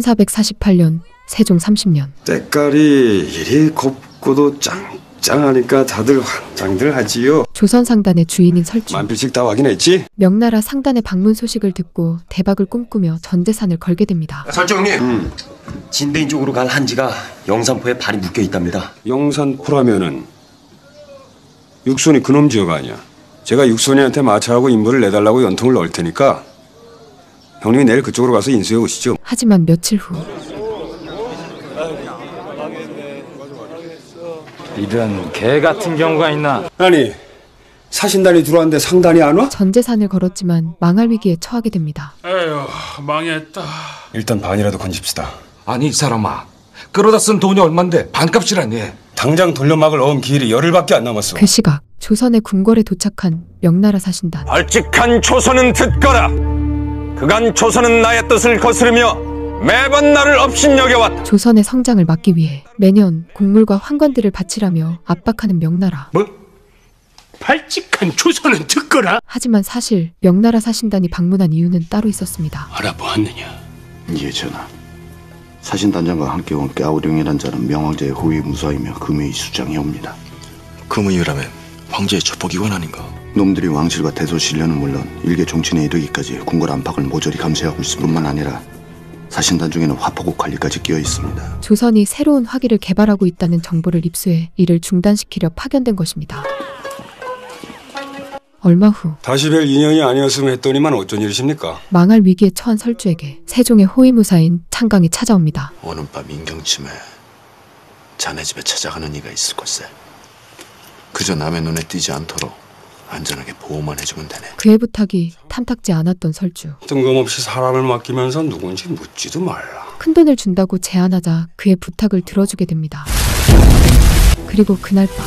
1448년 세종 30년. 때깔이 이리 곱고도 짱짱하니까 다들 환장들 하지요. 조선 상단의 주인인 설주. 만필씩 다 확인했지? 명나라 상단의 방문 소식을 듣고 대박을 꿈꾸며 전재산을 걸게 됩니다. 설주 형님, 진대인 쪽으로 간 한지가 영산포에 발이 묶여 있답니다. 영산포라면은 육손이 그놈 지역 아니야. 제가 육손이한테 마차하고 인부를 내달라고 연통을 넣을 테니까 형님이 내일 그쪽으로 가서 인수해 오시죠. 하지만 며칠 후 이런 개 같은 경우가 있나? 아니 사신단이 들어왔는데 상단이 안 와? 전재산을 걸었지만 망할 위기에 처하게 됩니다. 에휴, 망했다. 일단 반이라도 건집시다. 아니 이 사람아, 끌어다 쓴 돈이 얼만데 반값이라니. 당장 돌려막을 어음 기일이 열흘밖에 안 남았어. 그 시각 조선의 궁궐에 도착한 명나라 사신단. 발칙한 조선은 듣거라. 그간 조선은 나의 뜻을 거스르며 매번 나를 업신여겨왔다. 조선의 성장을 막기 위해 매년 곡물과 황관들을 바치라며 압박하는 명나라. 뭐? 발칙한 조선은 듣거라. 하지만 사실 명나라 사신단이 방문한 이유는 따로 있었습니다. 알아보았느냐? 예, 전하. 사신단장과 함께 온 까오룡이란 자는 명왕제의 호위 무사이며 금의 수장이 옵니다. 금의유라면 황제의 축복이관 아닌가? 놈들이 왕실과 대소신료는 물론 일개 종친에 이르기까지 궁궐 안팎을 모조리 감시하고 있을 뿐만 아니라 사신단 중에는 화포국 관리까지 끼어 있습니다. 조선이 새로운 화기를 개발하고 있다는 정보를 입수해 이를 중단시키려 파견된 것입니다. 얼마 후 다시 뵐 인연이 아니었으면 했더니만 어쩐 일이십니까? 망할 위기에 처한 설주에게 세종의 호위무사인 창강이 찾아옵니다. 오는 밤 인경쯤에 자네 집에 찾아가는 이가 있을 것세. 그저 남의 눈에 띄지 않도록 안전하게 보호만 해주면 되네. 그의 부탁이 탐탁지 않았던 설주. 뜬금없이 사람을 맡기면서 누군지 묻지도 말라. 큰돈을 준다고 제안하자 그의 부탁을 들어주게 됩니다. 그리고 그날 밤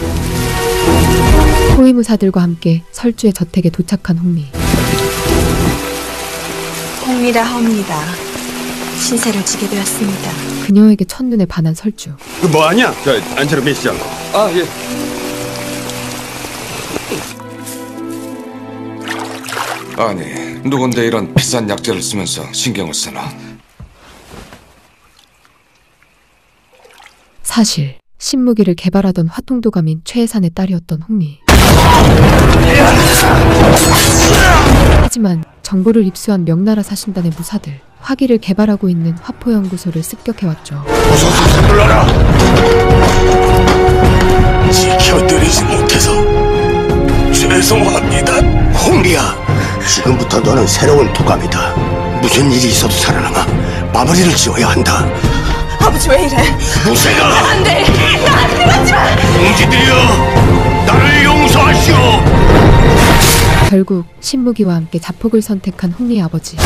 호위무사들과 함께 설주의 저택에 도착한 홍리. 홍리라 합니다. 신세를 지게 되었습니다. 그녀에게 첫눈에 반한 설주. 뭐하냐? 안채로 미시지 않고. 아, 예. 아니 누군데 이런 비싼 약재를 쓰면서 신경을 쓰나? 사실 신무기를 개발하던 화통도감인 최해산의 딸이었던 홍리. 하지만 정보를 입수한 명나라 사신단의 무사들, 화기를 개발하고 있는 화포연구소를 습격해왔죠. 어서 서둘러라. 지켜드리지 못해서 죄송합니다. 홍리야, 지금부터 너는 새로운 도감이다. 무슨 일이 있어도 살아남아 마무리를 지어야 한다. 아버지 왜 이래? 무쇠가 안 돼! 나한테 맞지 마! 공지들이여, 나를 용서하시오. 결국 신무기와 함께 자폭을 선택한 홍리의 아버지.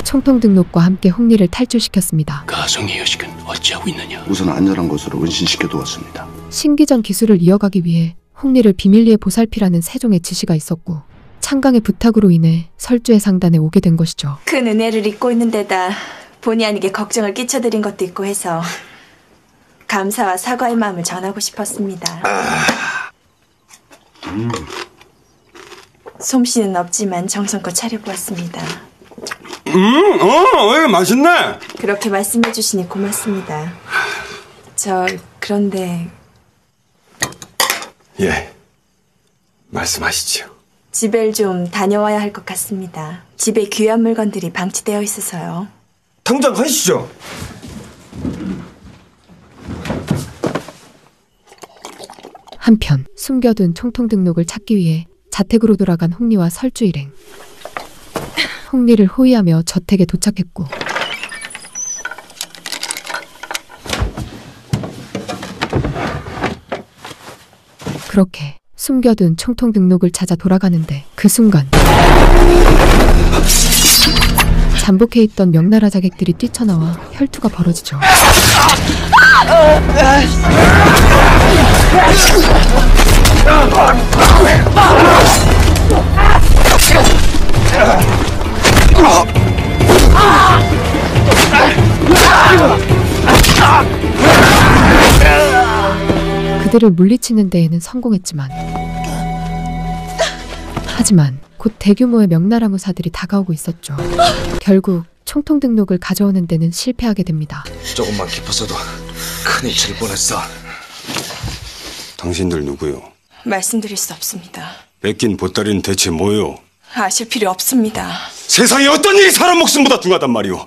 총통 등록과 함께 홍리를 탈출시켰습니다. 가성의 여식은 어찌하고 있느냐? 우선 안전한 곳으로 은신시켜 두었습니다. 신기전 기술을 이어가기 위해 홍리를 비밀리에 보살피라는 세종의 지시가 있었고 창강의 부탁으로 인해 설주의 상단에 오게 된 것이죠. 큰 은혜를 잊고 있는 데다 본의 아니게 걱정을 끼쳐드린 것도 있고 해서 감사와 사과의 마음을 전하고 싶었습니다. 솜씨는 없지만 정성껏 차려보았습니다. 맛있네. 그렇게 말씀해 주시니 고맙습니다. 그런데 예, 말씀하시지요. 집을 좀 다녀와야 할 것 같습니다. 집에 귀한 물건들이 방치되어 있어서요. 당장 하시죠. 한편 숨겨둔 총통 등록을 찾기 위해 자택으로 돌아간 홍리와 설주 일행. 홍리를 호위하며 저택에 도착했고 그렇게 숨겨둔 총통 등록을 찾아 돌아가는데 그 순간 잠복해 있던 명나라 자객들이 뛰쳐나와 혈투가 벌어지죠. 그들을 물리치는 데에는 성공했지만 하지만 곧 대규모의 명나라 무사들이 다가오고 있었죠. 결국 총통 등록을 가져오는 데는 실패하게 됩니다. 조금만 깊었어도 큰일 칠 뻔했어. 당신들 누구요? 말씀드릴 수 없습니다. 뺏긴 보따리는 대체 뭐요? 아실 필요 없습니다. 세상에 어떤 일이 사람 목숨보다 중하단 말이오?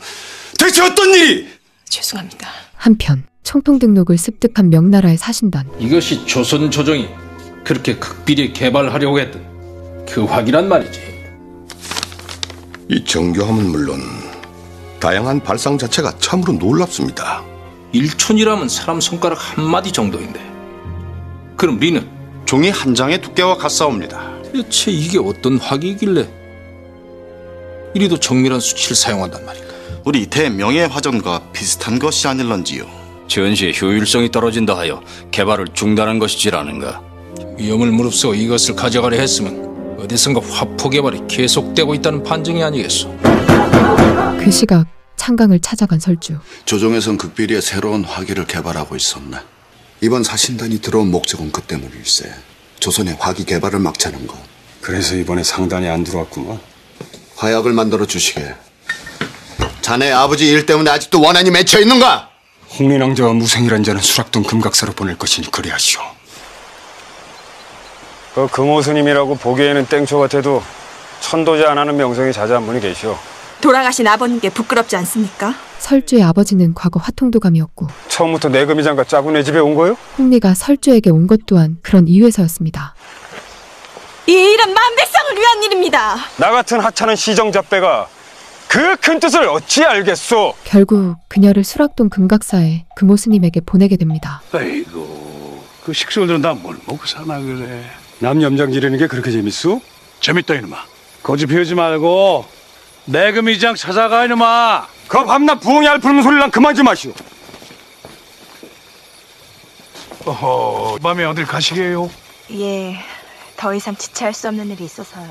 대체 어떤 일이? 죄송합니다. 한편 총통 등록을 습득한 명나라의 사신단. 이것이 조선 조정이 그렇게 극비리 개발하려고 했던 그 확이란 말이지. 이 정교함은 물론 다양한 발상 자체가 참으로 놀랍습니다. 1촌이라면 사람 손가락 한마디 정도인데 그럼 리는? 종이 한 장의 두께와 같사옵니다. 대체 이게 어떤 확이길래 이리도 정밀한 수치를 사용한단 말인가? 우리 대명예화전과 비슷한 것이 아닐런지요. 전시의 효율성이 떨어진다 하여 개발을 중단한 것이지라는가. 위험을 무릅쓰고 이것을 가져가려 했으면 어디선가 화포 개발이 계속되고 있다는 판정이 아니겠소. 그 시각 창강을 찾아간 설주. 조정에선 극비리의 새로운 화기를 개발하고 있었네. 이번 사신단이 들어온 목적은 그 때문일세. 조선의 화기 개발을 막자는 것. 그래서 이번에 상단이 안 들어왔구만. 화약을 만들어 주시게. 자네 아버지 일 때문에 아직도 원한이 맺혀 있는가? 홍리낭자와 무생이란 자는 수락동 금각사로 보낼 것이니 그리하시오. 그 금호스님이라고 보기에는 땡초 같아도 천도제 안 하는 명성이 자자한 분이 계시오. 돌아가신 아버님께 부끄럽지 않습니까? 설주의 아버지는 과거 화통도감이었고 처음부터 내 금이장과 짜고 내 집에 온 거요? 홍리가 설주에게 온 것 또한 그런 이유에서였습니다. 이 일은 만백성을 위한 일입니다. 나 같은 하찮은 시정잡배가 그 큰 뜻을 어찌 알겠소? 결국 그녀를 수락동 금각사에 금호스님에게 보내게 됩니다. 아이고 그 식솔들은 다 뭘 먹고 사나 그래. 남 염장 지르는 게 그렇게 재밌소? 재밌다 이놈아. 거짓 피우지 말고 내 금이장 찾아가 이놈아. 그 밤낮 부엉이 알푸는 소리랑 그만 좀 하시오. 어허, 밤에 어딜 가시게요? 예, 더 이상 지체할 수 없는 일이 있어서요.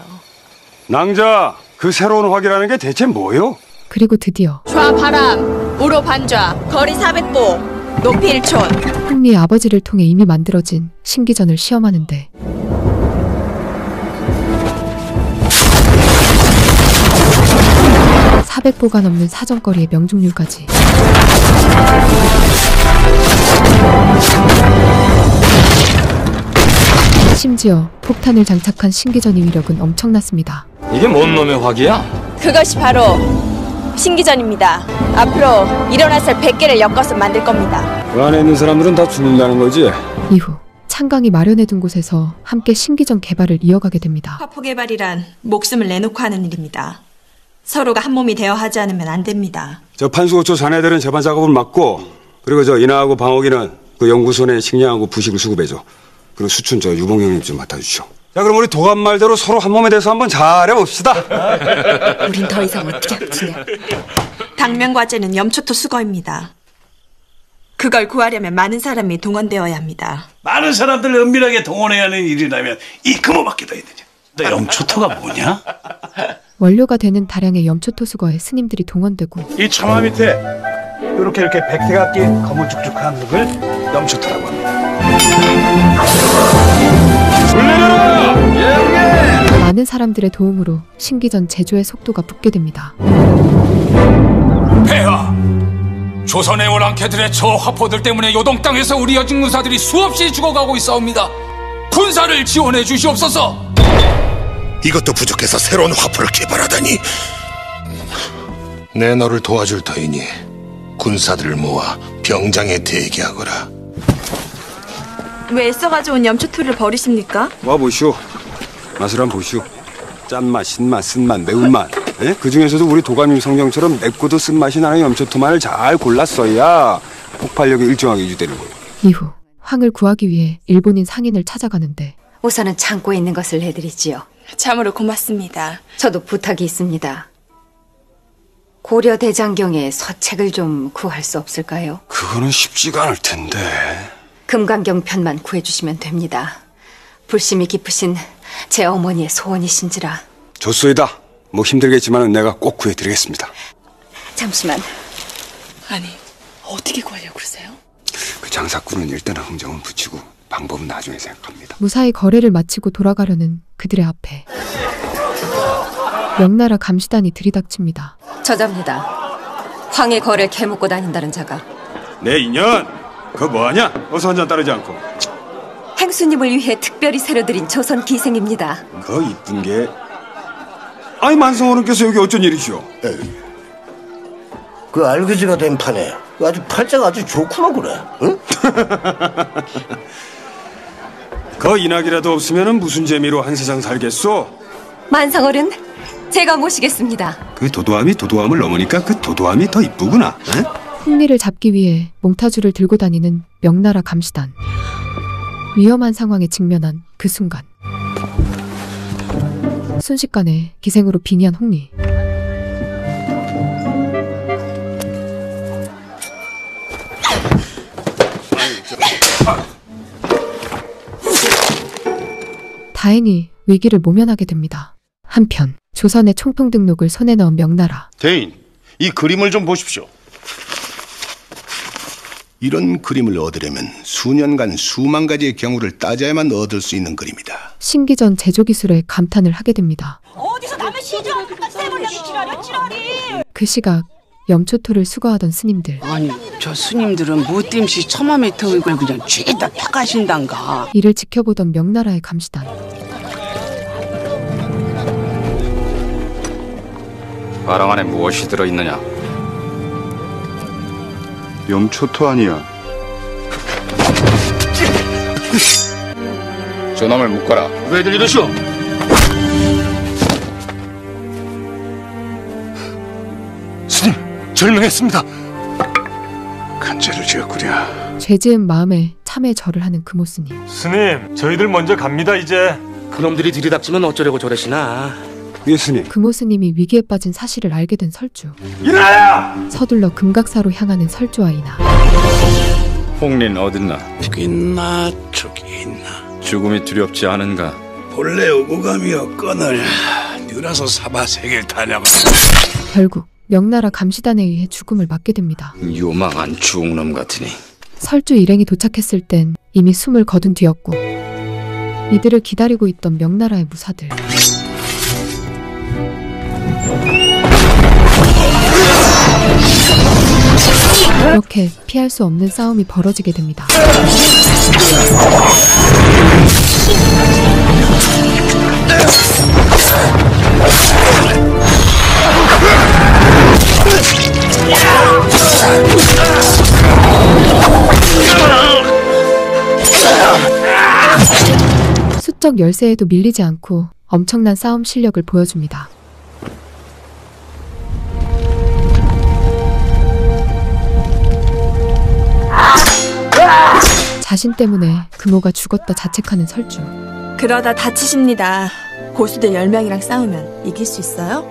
낭자, 그 새로운 화기라는 게 대체 뭐요? 그리고 드디어 좌바람, 우로 반좌, 거리 400보, 높이 1촌. 홍리의 아버지를 통해 이미 만들어진 신기전을 시험하는데 (400보가) 넘는 사정거리의 명중률까지. 심지어 폭탄을 장착한 신기전의 위력은 엄청났습니다. 이게 뭔 놈의 화기야? 그것이 바로 신기전입니다. 앞으로 일어나설 100개를 엮어서 만들 겁니다. 그 안에 있는 사람들은 다 죽는다는 거지? 이후 창강이 마련해둔 곳에서 함께 신기전 개발을 이어가게 됩니다. 화포 개발이란 목숨을 내놓고 하는 일입니다. 서로가 한 몸이 되어 하지 않으면 안 됩니다. 저 판수호초 자네들은 재반 작업을 맡고, 그리고 저 인하하고 방옥이는 그 연구소 내 식량하고 부식을 수급해줘. 그리고 수춘 저 유봉 형님 좀 맡아주시오. 자, 그럼 우리 도감 말대로 서로 한 몸에 대해서 한번 잘해봅시다. 우린 더 이상 어떻게 합치냐. 당면과제는 염초토 수거입니다. 그걸 구하려면 많은 사람이 동원되어야 합니다. 많은 사람들을 은밀하게 동원해야 하는 일이라면 이 금호밖에 더 있느냐. 너 염초토가 뭐냐? 원료가 되는 다량의 염초토 수거에 스님들이 동원되고 이 처마 밑에 이렇게 백태가 낀 검은 축축한 흙을 염초토라고 합니다. 많은 사람들의 도움으로 신기전 제조의 속도가 붙게 됩니다. 폐하! 조선의 오랑캐들의 저 화포들 때문에 요동 땅에서 우리 여직 누사들이 수없이 죽어가고 있사옵니다. 군사를 지원해 주시옵소서. 이것도 부족해서 새로운 화포를 개발하다니. 내 너를 도와줄 터이니 군사들을 모아 병장에 대기하거라. 왜 애써가져온 염초토를 버리십니까? 와보시오. 맛을 한번 보시오. 짠맛, 신맛, 쓴맛, 매운맛. 예? 그 중에서도 우리 도감님 성경처럼 맵고도 쓴맛이 나는 염초토만을 잘 골랐어야 폭발력이 일정하게 유지되는 거예요. 이후 황을 구하기 위해 일본인 상인을 찾아가는데 우선은 창고에 있는 것을 해드리지요. 참으로 고맙습니다. 저도 부탁이 있습니다. 고려 대장경의 서책을 좀 구할 수 없을까요? 그거는 쉽지가 않을 텐데. 금강경 편만 구해주시면 됩니다. 불심이 깊으신 제 어머니의 소원이신지라. 좋소이다. 뭐 힘들겠지만 내가 꼭 구해드리겠습니다. 잠시만. 아니, 어떻게 구하려고 그러세요? 그 장사꾼은 일단 흥정은 붙이고 방법은 나중에 생각합니다. 무사히 거래를 마치고 돌아가려는 그들의 앞에 명나라 감시단이 들이닥칩니다. 저자입니다. 황의 거를 캐묻고 다닌다는 자가 내 인연 그거 뭐하냐? 어서 한 잔 따르지 않고. 행수님을 위해 특별히 새로 들인 조선 기생입니다. 그 이쁜 게 아니 만성어른께서 여기 어쩐 일이시오? 그 알그지가 된 판에 아주 팔자가 아주 좋구만 그래. 응? 그 인학이라도 없으면 무슨 재미로 한 세상 살겠소? 만성어른, 제가 모시겠습니다. 그 도도함이 도도함을 넘으니까 그 도도함이 더 이쁘구나. 에? 흥리를 잡기 위해 몽타주를 들고 다니는 명나라 감시단. 위험한 상황에 직면한 그 순간 순식간에 기생으로 빙의한 홍리. 다행히 위기를 모면하게 됩니다. 한편 조선의 총통 등록을 손에 넣은 명나라. 대인, 이 그림을 좀 보십시오. 이런 그림을 얻으려면 수년간 수만 가지의 경우를 따져야만 얻을 수 있는 그림이다. 신기전 제조 기술에 감탄을 하게 됩니다. 어디서 남의 시주랑 끝까지 세물량이 지랄이야 지랄이. 그 시각 염초토를 수거하던 스님들. 아니 저 스님들은 뭐 땜시 처맘에 터을 걸 그냥 죄다 펴가신단가. 이를 지켜보던 명나라의 감시단. 가랑 안에 무엇이 들어있느냐? 염초토 아니야. 저놈을 묶어라. 왜들 이러시오? 스님, 절명했습니다. 큰 죄를 지었구려. 죄지은 마음에 참의 절을 하는 금오스님. 스님, 저희들 먼저 갑니다 이제. 그놈들이 들이닥치면 어쩌려고 저러시나. 예수님. 금오스님이 위기에 빠진 사실을 알게 된 설주. 일어나야! 서둘러 금각사로 향하는 설주와 이나. 홍리는 어딨나? 저기 있나 저기 있나. 죽음이 두렵지 않은가? 본래 오고 가며 끈을 뉴라서 사바 세길 타냐고. 결국 명나라 감시단에 의해 죽음을 맞게 됩니다. 요망한 죽놈 같으니. 설주 일행이 도착했을 땐 이미 숨을 거둔 뒤였고 이들을 기다리고 있던 명나라의 무사들. 그렇게 피할 수 없는 싸움이 벌어지게 됩니다. 수적 열세에도 밀리지 않고 엄청난 싸움 실력을 보여줍니다. 자신 때문에 금호가 죽었다 자책하는 설주. 그러다 다치십니다. 고수들 10명이랑 싸우면 이길 수 있어요?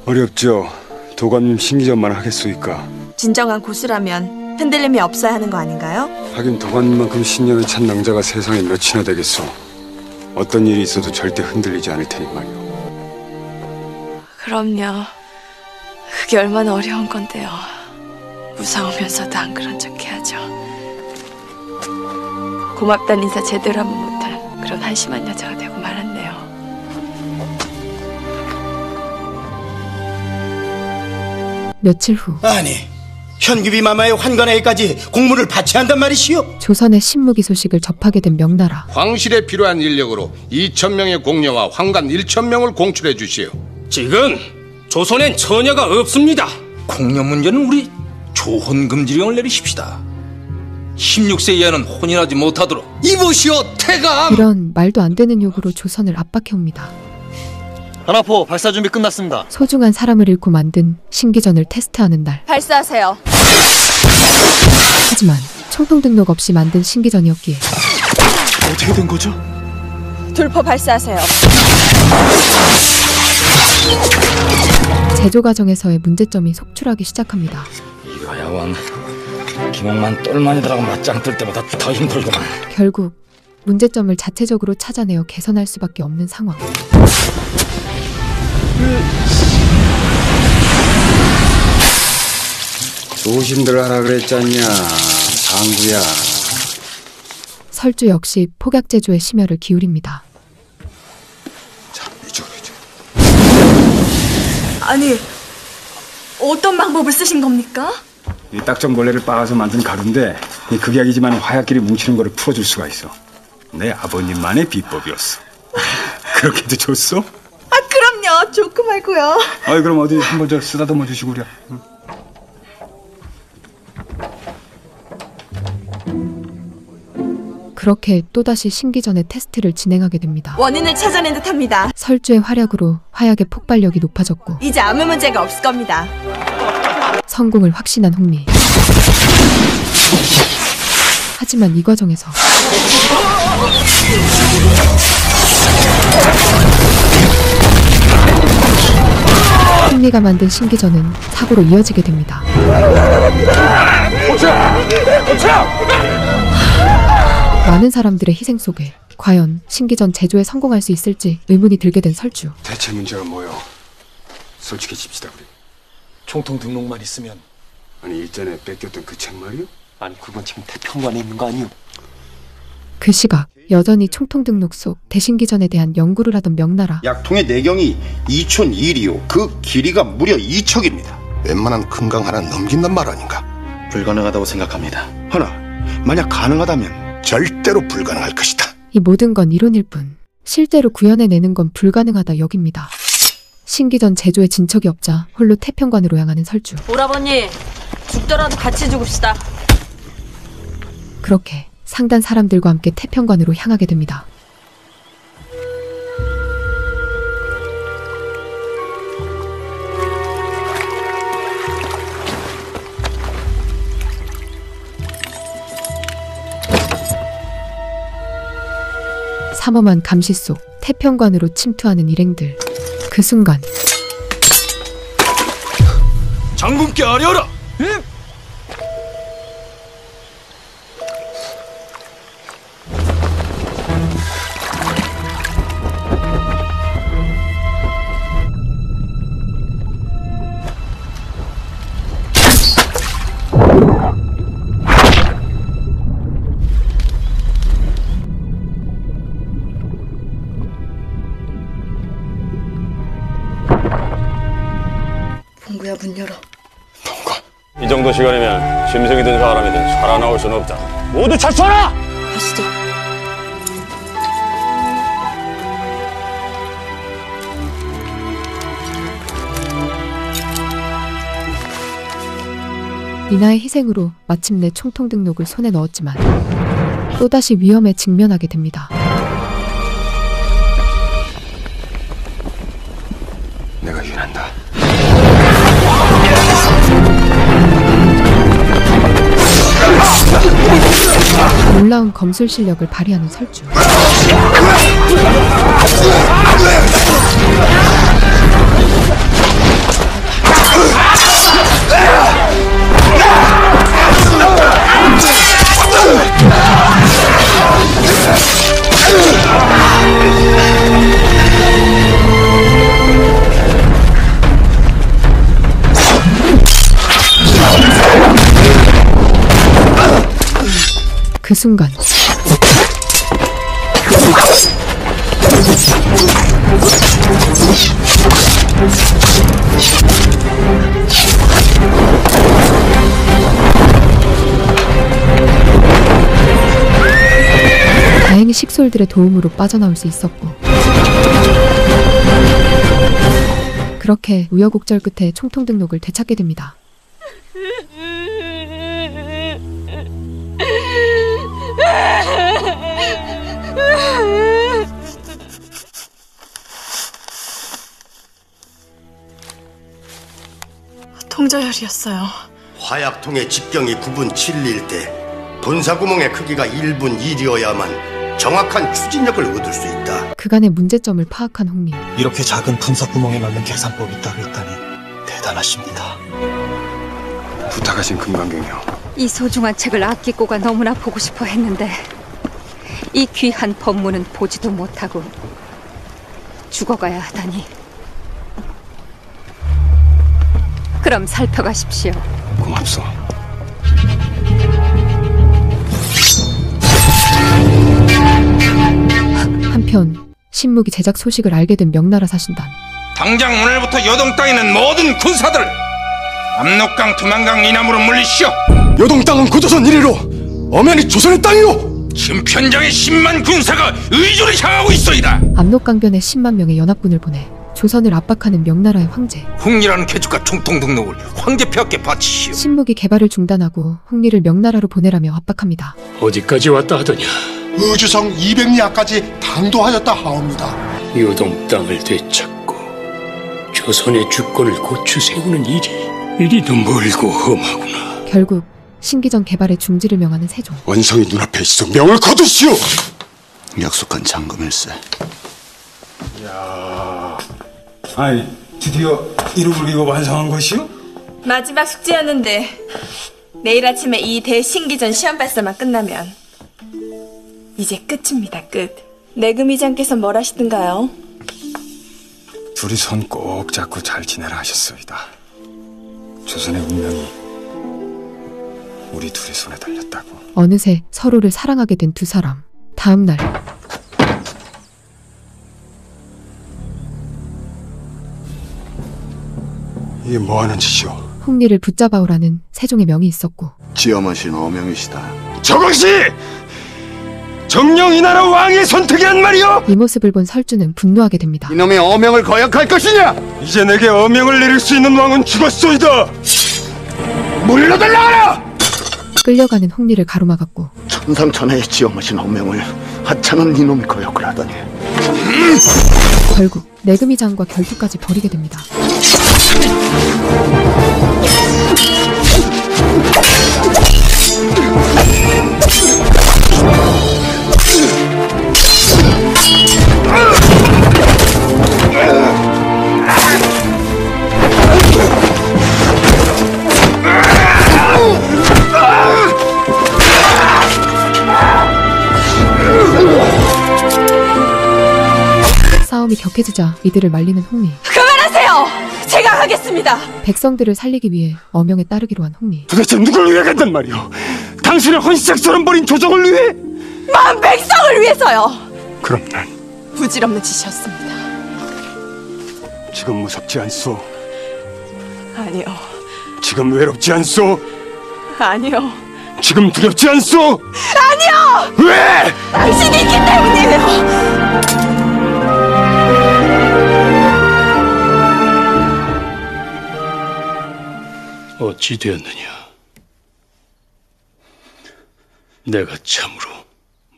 어렵죠. 도관님 신기전만 하겠소이까. 진정한 고수라면 흔들림이 없어야 하는 거 아닌가요? 하긴 도관님만큼 신념에 찬 낭자가 세상에 몇이나 되겠소. 어떤 일이 있어도 절대 흔들리지 않을 테니 말이오. 그럼요. 그게 얼마나 어려운 건데요. 무서우면서도 안 그런 척 해야죠. 고맙다는 인사 제대로 하면 못할 그런 한심한 여자가 되고 말았네요. 며칠 후 아니, 현규비 마마의 환관회의까지 공문을 바쳐야 한단 말이시오? 조선의 신무기 소식을 접하게 된 명나라. 황실에 필요한 인력으로 2,000명의 공녀와 황관 1,000명을 공출해 주시오. 지금 조선엔 처녀가 없습니다. 공녀 문제는 우리 조혼금지령을 내리십시다. 16세 이하는 혼인하지 못하도록. 이보시오, 태감! 이런 말도 안 되는 요구로 조선을 압박해옵니다. 하나포 발사 준비 끝났습니다. 소중한 사람을 잃고 만든 신기전을 테스트하는 날. 발사하세요. 하지만 총통 등록 없이 만든 신기전이었기에 어떻게 된 거죠? 둘포 발사하세요. 제조 과정에서의 문제점이 속출하기 시작합니다. 이거야 원. 기목만 똘만이 들어가 맞짱 뜰 때보다 더 힘들구만. 결국 문제점을 자체적으로 찾아내어 개선할 수밖에 없는 상황. 조심들 하라 그랬잖냐. 방구야. 설주 역시 폭약 제조에 심혈을 기울입니다. 아니, 어떤 방법을 쓰신 겁니까? 이 딱정벌레를 빻아서 만든 가루인데 이 극약이지만 화약끼리 뭉치는 거를 풀어줄 수가 있어. 내 아버님만의 비법이었어. 그렇게도 좋소? 아, 그럼요. 좋고 말고요. 아이, 그럼 어디 한번 저 쓰다듬어 주시고 그래. 응. 그렇게 또다시 신기전의 테스트를 진행하게 됩니다. 원인을 찾아낸 듯합니다. 설주의 활약으로 화약의 폭발력이 높아졌고 이제 아무 문제가 없을 겁니다. 성공을 확신한 홍리. 하지만 이 과정에서 홍리가 만든 신기전은 사고로 이어지게 됩니다. 많은 사람들의 희생 속에 과연 신기전 제조에 성공할 수 있을지 의문이 들게 된 설주. 대체 문제가 뭐요? 솔직해집시다 우리. 총통 등록만 있으면. 아니 일전에 뺏겼던 그 책 말이요? 아니 그건 지금 태평관에 있는 거 아니요? 그 시각 여전히 총통 등록 속 대신기전에 대한 연구를 하던 명나라. 약통의 내경이 2001이요. 그 길이가 무려 2척입니다. 웬만한 큰 강 하나 넘긴단 말 아닌가? 불가능하다고 생각합니다. 허나 만약 가능하다면 절대로 불가능할 것이다. 이 모든 건 이론일 뿐 실제로 구현해내는 건 불가능하다 여깁니다. 신기전 제조에 진척이 없자 홀로 태평관으로 향하는 설주. 오라버니, 죽더라도 같이 죽읍시다. 그렇게 상단 사람들과 함께 태평관으로 향하게 됩니다. 삼엄한 감시 속 태평관으로 침투하는 일행들. 그 순간 장군께 아뢰어라! 봉구야, 문 열어. 이 정도 시간이면 짐승이든 사람이든 살아나올 수는 없다. 모두 철수하라! 가시죠. 미나의 희생으로 마침내 총통 등록을 손에 넣었지만 또다시 위험에 직면하게 됩니다. 내가 유인한다. 놀라운 검술 실력을 발휘하는 설주. 그 순간 다행히 식솔들의 도움으로 빠져나올 수 있었고 그렇게 우여곡절 끝에 총통 등록을 되찾게 됩니다. 통저혈이었어요. 화약통의 직경이 9분 7일 때 분사구멍의 크기가 1분 1이어야만 정확한 추진력을 얻을 수 있다. 그간의 문제점을 파악한 홍리. 이렇게 작은 분사구멍에 맞는 계산법이 따로 있다니 대단하십니다. 부탁하신 금강경이요. 이 소중한 책을 아끼고가 너무나 보고 싶어 했는데 이 귀한 법문은 보지도 못하고 죽어가야 하다니. 그럼 살펴가십시오. 고맙소. 한편 신무기 제작 소식을 알게 된 명나라 사신단. 당장 오늘부터 여동 땅에 있는 모든 군사들을 압록강 두만강 이남으로 물리시오. 요동 땅은 고조선 이래로 엄연히 조선의 땅이오. 지금 편장에 10만 군사가 의주를 향하고 있어이다. 압록강변에 10만 명의 연합군을 보내 조선을 압박하는 명나라의 황제. 홍리라는 개축과 총통 등록을 황제폐하께 바치시오. 신무기 개발을 중단하고 홍리를 명나라로 보내라며 압박합니다. 어디까지 왔다 하더냐? 의주성 200리아까지 당도하였다 하옵니다. 요동 땅을 되찾고 조선의 주권을 고추 세우는 일이 이리도 멀고 험하구나. 결국 신기전 개발의 중지를 명하는 세종. 원성이 눈앞에 있어 명을 거두시오. 약속한 잔금일세. 야, 아니 드디어 이룩을 입어 완성한 것이요? 마지막 숙제였는데 내일 아침에 이 대신기전 시험 발사만 끝나면 이제 끝입니다. 끝. 내금이장께서 뭘 하시던가요? 둘이 손 꼭 잡고 잘 지내라 하셨소이다. 조선의 운명이 우리 둘의 손에 달렸다고. 어느새 서로를 사랑하게 된 두 사람. 다음 날 이게 뭐하는 짓이오? 홍리를 붙잡아오라는 세종의 명이 있었고 지엄하신 어명이시다. 저것이 정녕 이 나라 왕의 선택이란 말이오? 이 모습을 본 설주는 분노하게 됩니다. 이놈의 어명을 거역할 것이냐? 이제 내게 어명을 내릴 수 있는 왕은 죽었소이다. 물러달라! 끌려가는 홍리를 가로막았고 천상천하의 지엄하신 어명을 하찮은 이놈이 거역을 하다니. 결국 내금이장과 결투까지 벌이게 됩니다. 싸움이 격해지자 이들을 말리는 홍리. 그만하세요! 제가 가겠습니다. 백성들을 살리기 위해 어명에 따르기로 한 홍리. 도대체 누굴 위해 간단 말이오? 당신의 헌시작처럼 버린 조정을 위해? 마음 백성을 위해서요. 그럼 난 부질없는 짓이었습니다. 지금 무섭지 않소? 아니요. 지금 외롭지 않소? 아니요. 지금 두렵지 않소? 아니요! 왜? 당신이 있기 때문이에요. 어찌 되었느냐? 내가 참으로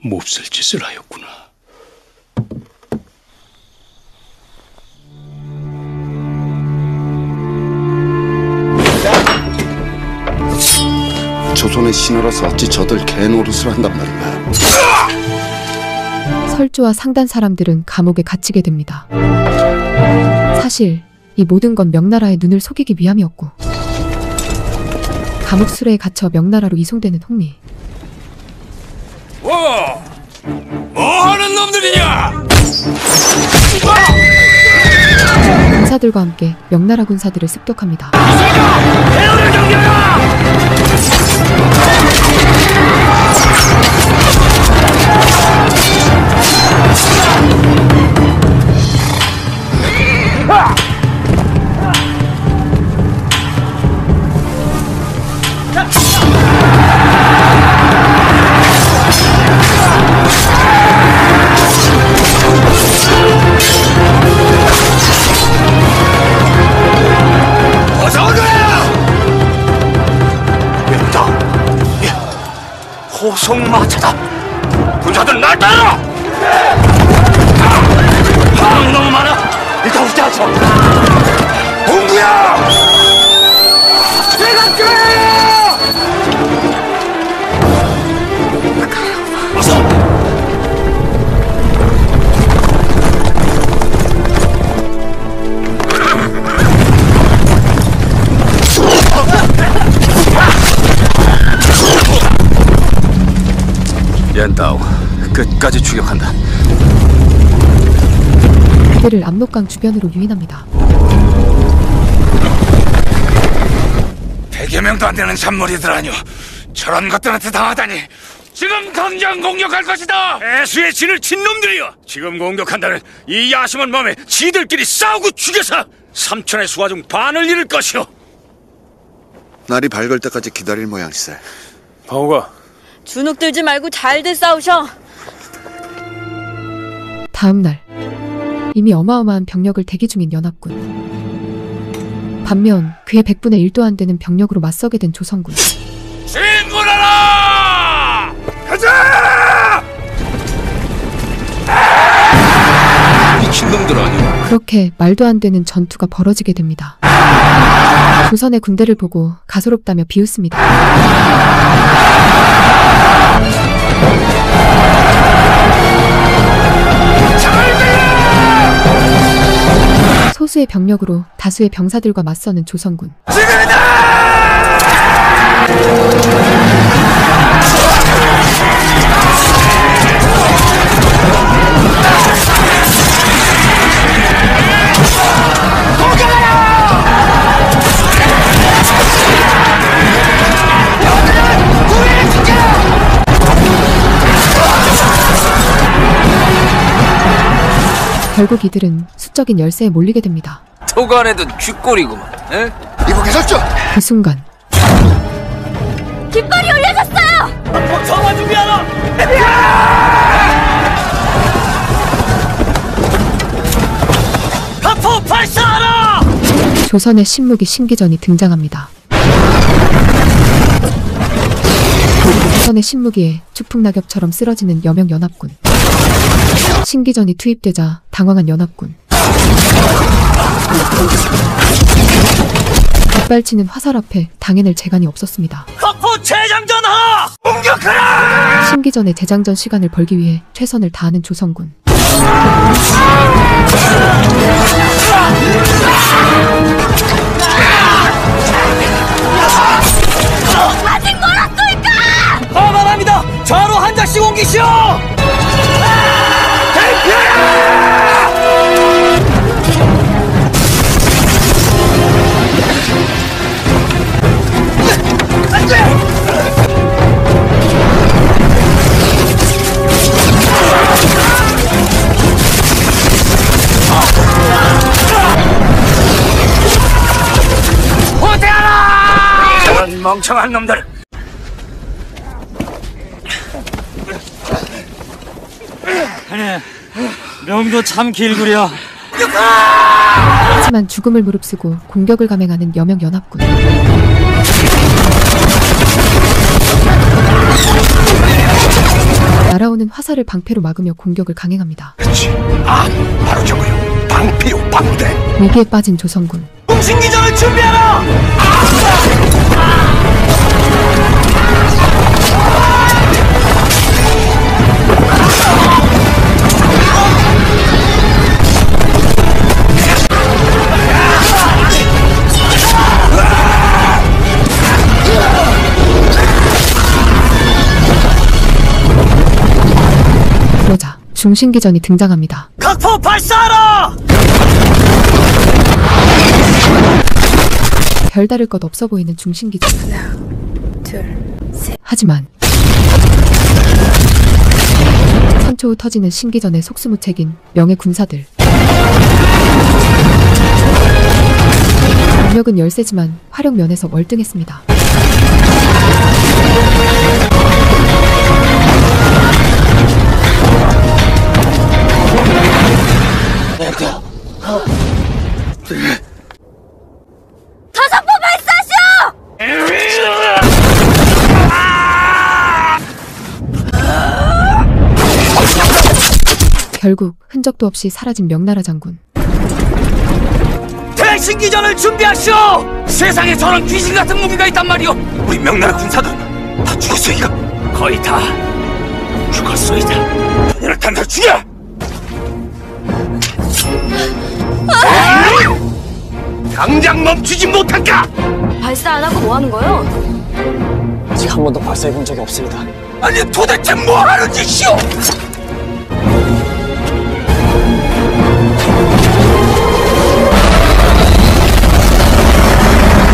몹쓸 짓을 하였구나. 조선의 신하라서 어찌 저들 개노릇을 한단 말인가? 설주와 상단 사람들은 감옥에 갇히게 됩니다. 사실 이 모든 건 명나라의 눈을 속이기 위함이었고 감옥 수레에 갇혀 명나라로 이송되는 홍리. 뭐하는 놈들이냐? 군사들과 함께 명나라 군사들을 습격합니다. 호송마차다. 군사들 날 따라. 너무 많아. 일단 후퇴하죠. 봉구야. 내가 껴요. 어서. 옌따오 끝까지 추격한다. 그들을 압록강 주변으로 유인합니다. 100여 명도 안 되는 잔머리들 아니오. 저런 것들한테 당하다니. 지금 당장 공격할 것이다. 애수의 진을 친 놈들이여. 지금 공격한다는 이 야심한 마음에 지들끼리 싸우고 죽여서 삼천의 수하 중 반을 잃을 것이오. 날이 밝을 때까지 기다릴 모양이세. 방호가 주눅 들지 말고 잘들 싸우셔. 다음 날 이미 어마어마한 병력을 대기 중인 연합군. 반면 그의 100분의 1도 안 되는 병력으로 맞서게 된 조선군. 진군하라! 가자! 미친놈들 아니야. 그렇게 말도 안 되는 전투가 벌어지게 됩니다. 조선의 군대를 보고 가소롭다며 비웃습니다. 소수의 병력으로 다수의 병사들과 맞서는 조선군. 결국 이들은 수적인 열세에 몰리게 됩니다. 토간에도 쥐꼬리구만. 에? 이거 계속죠. 그 순간 깃발이 올려졌어요. 정화 준비하라. 가포 발사하라. 조선의 신무기 신기전이 등장합니다. 조선의 신무기에 추풍낙엽처럼 쓰러지는 여명 연합군. 신기전이 투입되자 당황한 연합군. 빗발치는 화살 앞에 당해낼 재간이 없었습니다. 가포 재장전하! 공격하라! 신기전의 재장전 시간을 벌기 위해 최선을 다하는 조선군. 아직 멀었을까? 거만합니다. 좌로 한 장씩 옮기시오. 호대하라! 저런 멍청한 놈들. 명도 참 길구려. 하지만 죽음을 무릅쓰고 공격을 감행하는 여명 연합군. 날아오는 화살을 방패로 막으며 공격을 강행합니다. 바로 저거요. 방패요, 방패. 위기에 빠진 조선군. 공신기전을 준비하라! 그러자 중신기전이 등장합니다. 각포 발사하라! 별다를 것 없어 보이는 중신기전. 하지만 선초 후 터지는 신기전의 속수무책인 명예 군사들. 병력은 열세지만 화력 면에서 월등했습니다. 타사포 발사시오! 결국 흔적도 없이 사라진 명나라 장군. 대신기전을 준비하시오! 세상에 저런 귀신 같은 무기가 있단 말이오. 우리 명나라 군사들 다 죽었소이까? 거의 다 죽었소이다. 그녀를 단다 죽여! 당장 멈추지 못할까? 발사 안 하고 뭐 하는 거요? 아직 한 번도 발사해 본 적이 없습니다. 아니 도대체 뭐 하는 짓이오?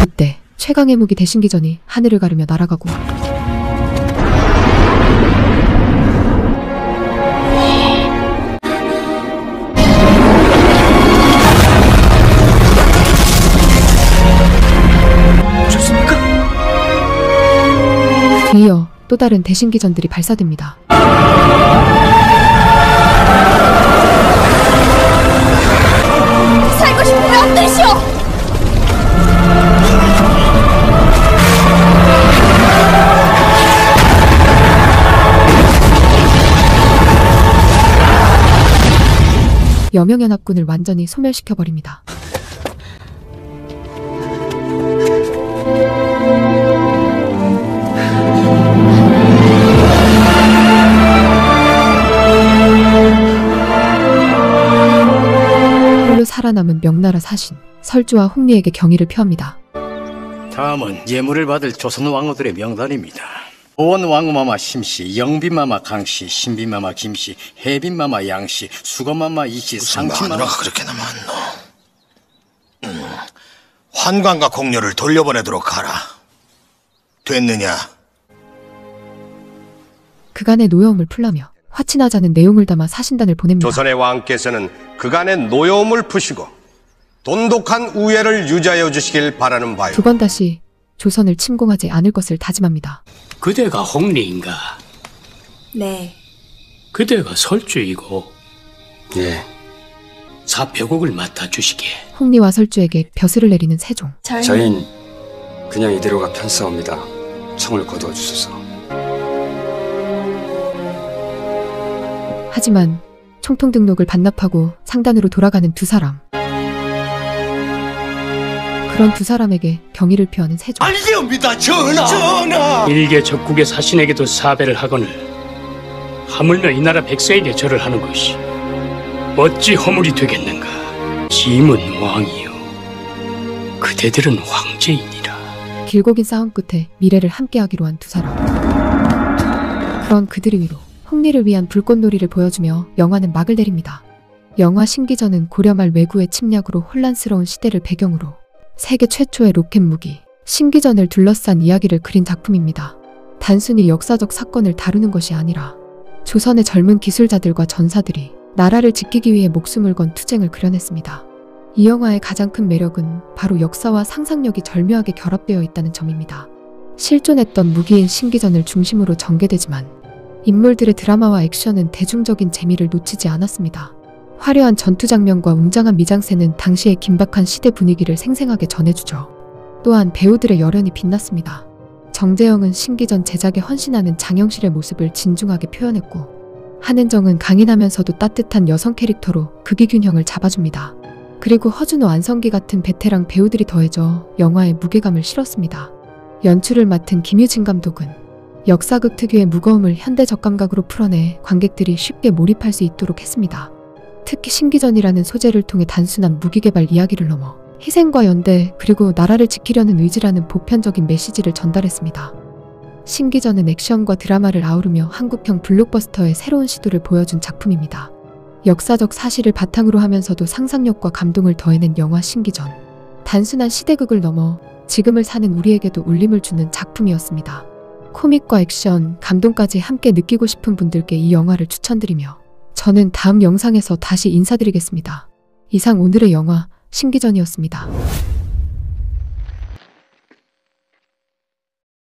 그때 최강의 무기 대신기전이 하늘을 가르며 날아가고 좋습니까? 뒤이어 또 다른 대신기전들이 발사됩니다. 살고 싶으면 안 되시오! 여명연합군을 완전히 소멸시켜버립니다. 홀로 살아남은 명나라 사신 설주와 홍리에게 경의를 표합니다. 다음은 예물을 받을 조선 왕후들의 명단입니다. 보원 왕후마마 심씨, 영빈마마 강씨, 신빈마마 김씨, 해빈마마 양씨, 수건마마 이씨, 상친마마... 마누라가 그렇게 남았노? 환관과 공료를 돌려보내도록 하라. 됐느냐? 그간의 노여움을 풀라며 화친하자는 내용을 담아 사신단을 보냅니다. 조선의 왕께서는 그간의 노여움을 푸시고 돈독한 우애를 유지하여 주시길 바라는 바요. 두 번 다시 조선을 침공하지 않을 것을 다짐합니다. 그대가 홍리인가? 네. 그대가 설주이고 예. 사표곡을 맡아주시게. 홍리와 설주에게 벼슬을 내리는 세종. 저희는 그냥 이대로가 편싸웁니다. 청을 거두어 주소서. 하지만 총통 등록을 반납하고 상단으로 돌아가는 두 사람. 그런 두 사람에게 경의를 표하는 세종. 알리옵니다, 전하! 일개 적국의 사신에게도 사배를 하거늘 하물며 이 나라 백성에게 절을 하는 것이 어찌 허물이 되겠는가. 짐은 왕이요 그대들은 황제이니라. 길고 긴 싸움 끝에 미래를 함께하기로 한 두 사람. 그런 그들 위로 홍리를 위한 불꽃놀이를 보여주며 영화는 막을 내립니다. 영화 신기전은 고려 말 왜구의 침략으로 혼란스러운 시대를 배경으로 세계 최초의 로켓 무기 신기전을 둘러싼 이야기를 그린 작품입니다. 단순히 역사적 사건을 다루는 것이 아니라 조선의 젊은 기술자들과 전사들이 나라를 지키기 위해 목숨을 건 투쟁을 그려냈습니다. 이 영화의 가장 큰 매력은 바로 역사와 상상력이 절묘하게 결합되어 있다는 점입니다. 실존했던 무기인 신기전을 중심으로 전개되지만 인물들의 드라마와 액션은 대중적인 재미를 놓치지 않았습니다. 화려한 전투 장면과 웅장한 미장센은 당시의 긴박한 시대 분위기를 생생하게 전해주죠. 또한 배우들의 열연이 빛났습니다. 정재영은 신기전 제작에 헌신하는 장영실의 모습을 진중하게 표현했고, 한은정은 강인하면서도 따뜻한 여성 캐릭터로 극이균형을 잡아줍니다. 그리고 허준호, 안성기 같은 베테랑 배우들이 더해져 영화의 무게감을 실었습니다. 연출을 맡은 김유진 감독은 역사극 특유의 무거움을 현대적 감각으로 풀어내 관객들이 쉽게 몰입할 수 있도록 했습니다. 특히 신기전이라는 소재를 통해 단순한 무기개발 이야기를 넘어 희생과 연대, 그리고 나라를 지키려는 의지라는 보편적인 메시지를 전달했습니다. 신기전은 액션과 드라마를 아우르며 한국형 블록버스터의 새로운 시도를 보여준 작품입니다. 역사적 사실을 바탕으로 하면서도 상상력과 감동을 더해낸 영화 신기전. 단순한 시대극을 넘어 지금을 사는 우리에게도 울림을 주는 작품이었습니다. 코믹과 액션, 감동까지 함께 느끼고 싶은 분들께 이 영화를 추천드리며 저는 다음 영상에서 다시 인사드리겠습니다. 이상 오늘의 영화 신기전이었습니다.